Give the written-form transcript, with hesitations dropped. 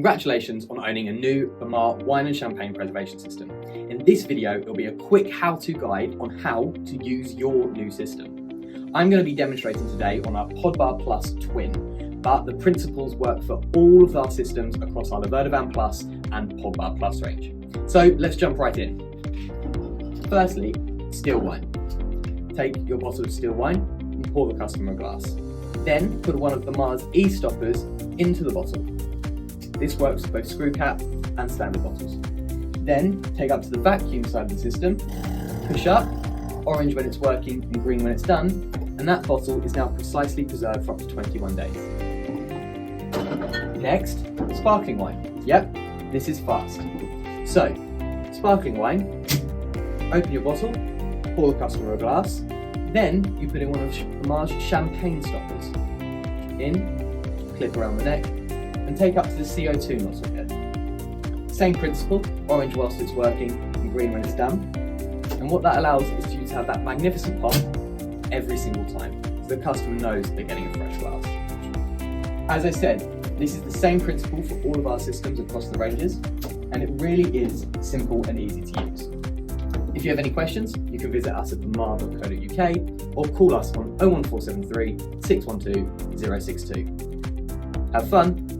Congratulations on owning a new Bermar wine and champagne preservation system. In this video, it'll be a quick how-to guide on how to use your new system. I'm going to be demonstrating today on our Podbar Plus Twin, but the principles work for all of our systems across our Vertivan Plus and Podbar Plus range. So let's jump right in. Firstly, still wine. Take your bottle of still wine and pour the customer a glass. Then put one of Bermar's e-stoppers into the bottle. This works for both screw cap and standard bottles. Then take up to the vacuum side of the system, push up, orange when it's working and green when it's done, and that bottle is now precisely preserved for up to 21 days. Next, sparkling wine. Yep, this is fast. So, sparkling wine, open your bottle, pour the customer a glass, then you put in one of Bermar's champagne stoppers. In, clip around the neck, and take up to the CO2 nozzle head. Same principle, orange whilst it's working and green when it's done. And what that allows is for you to have that magnificent pop every single time, so the customer knows they're getting a fresh glass. As I said, this is the same principle for all of our systems across the ranges, and it really is simple and easy to use. If you have any questions, you can visit us at bermar.co.uk or call us on 01473 612 062. Have fun!